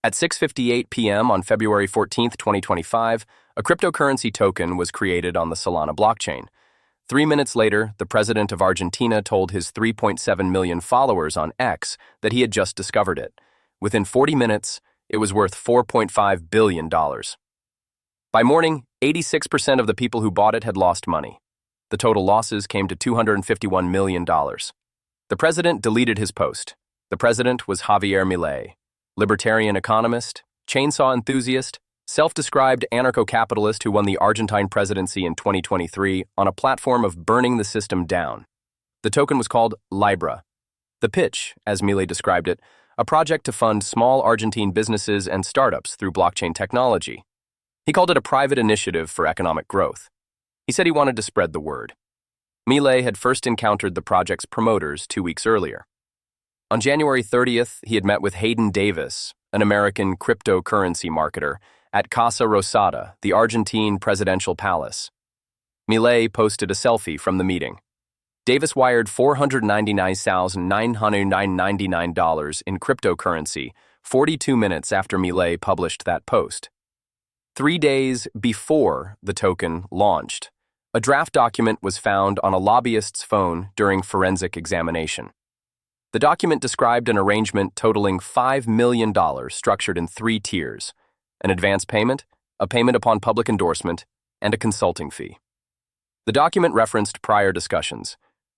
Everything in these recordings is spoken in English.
At 6:58 p.m. on February 14, 2025, a cryptocurrency token was created on the Solana blockchain. 3 minutes later, the president of Argentina told his 3.7 million followers on X that he had just discovered it. Within 40 minutes, it was worth $4.5 billion. By morning, 86% of the people who bought it had lost money. The total losses came to $251 million. The president deleted his post. The president was Javier Milei, libertarian economist, chainsaw enthusiast, self-described anarcho-capitalist who won the Argentine presidency in 2023 on a platform of burning the system down. The token was called Libra. The pitch, as Milei described it, a project to fund small Argentine businesses and startups through blockchain technology. He called it a private initiative for economic growth. He said he wanted to spread the word. Milei had first encountered the project's promoters 2 weeks earlier. On January 30th, he had met with Hayden Davis, an American cryptocurrency marketer, at Casa Rosada, the Argentine presidential palace. Milei posted a selfie from the meeting. Davis wired $499,999 in cryptocurrency 42 minutes after Milei published that post. 3 days before the token launched, a draft document was found on a lobbyist's phone during forensic examination. The document described an arrangement totaling $5 million structured in 3 tiers: an advance payment, a payment upon public endorsement, and a consulting fee. The document referenced prior discussions.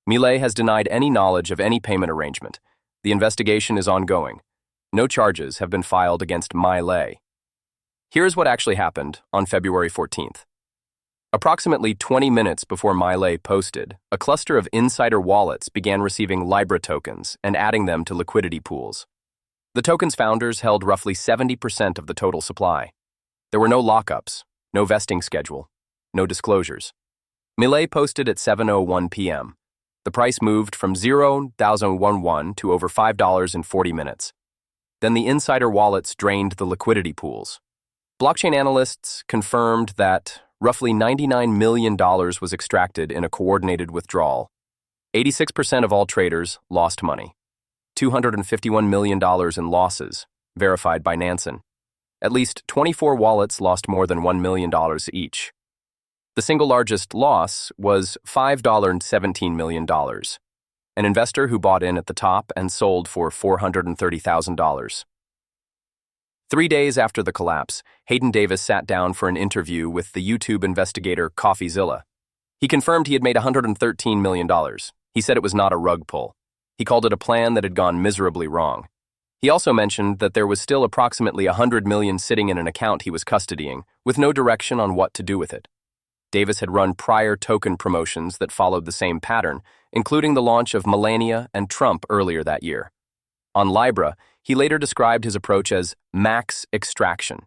Milei has denied any knowledge of any payment arrangement. The investigation is ongoing. No charges have been filed against Milei. Here's what actually happened on February 14th. Approximately 20 minutes before Milei posted, a cluster of insider wallets began receiving Libra tokens and adding them to liquidity pools. The token's founders held roughly 70% of the total supply. There were no lockups, no vesting schedule, no disclosures. Milei posted at 7:01 p.m. The price moved from 0,011 to over $5 in 40 minutes. Then the insider wallets drained the liquidity pools. Blockchain analysts confirmed that roughly $99 million was extracted in a coordinated withdrawal. 86% of all traders lost money. $251 million in losses, verified by Nansen. At least 24 wallets lost more than $1 million each. The single largest loss was $5.17 million. An investor who bought in at the top and sold for $430,000. 3 days after the collapse, Hayden Davis sat down for an interview with the YouTube investigator CoffeeZilla. He confirmed he had made $113 million. He said it was not a rug pull. He called it a plan that had gone miserably wrong. He also mentioned that there was still approximately $100 million sitting in an account he was custodying, with no direction on what to do with it. Davis had run prior token promotions that followed the same pattern, including the launch of Melania and Trump earlier that year. On Libra, he later described his approach as max extraction.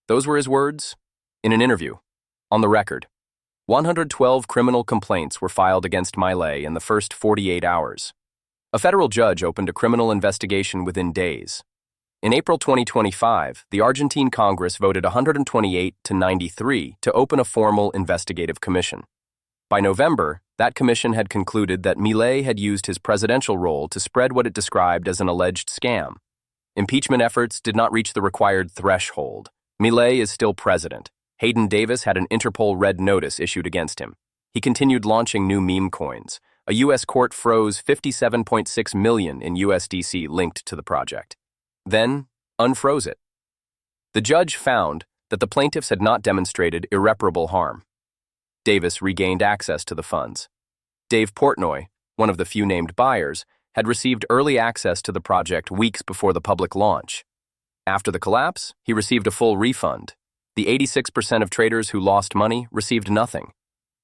Those were his words in an interview. On the record, 112 criminal complaints were filed against Milei in the first 48 hours. A federal judge opened a criminal investigation within days. In April 2025, the Argentine Congress voted 128 to 93 to open a formal investigative commission. By November, that commission had concluded that Milei had used his presidential role to spread what it described as an alleged scam. Impeachment efforts did not reach the required threshold. Milei is still president. Hayden Davis had an Interpol red notice issued against him. He continued launching new meme coins. A U.S. court froze $57.6 million in USDC linked to the project. Then, unfroze it. The judge found that the plaintiffs had not demonstrated irreparable harm. Davis regained access to the funds. Dave Portnoy, one of the few named buyers, had received early access to the project weeks before the public launch. After the collapse, he received a full refund. The 86% of traders who lost money received nothing.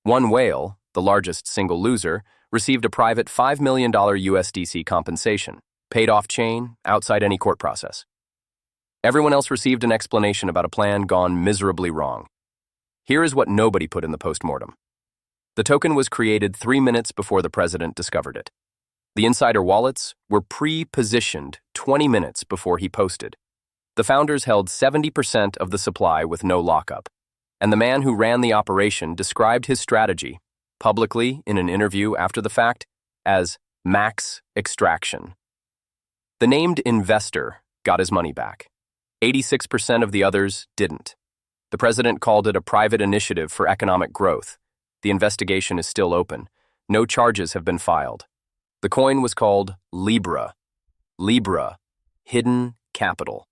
One whale, the largest single loser, received a private $5 million USDC compensation, paid off-chain, outside any court process. Everyone else received an explanation about a plan gone miserably wrong. Here is what nobody put in the postmortem. The token was created 3 minutes before the president discovered it. The insider wallets were pre-positioned 20 minutes before he posted. The founders held 70% of the supply with no lockup, and the man who ran the operation described his strategy, publicly in an interview after the fact, as max extraction. The named investor got his money back. 86% of the others didn't. The president called it a private initiative for economic growth. The investigation is still open. No charges have been filed. The coin was called Libra. Libra, hidden capital.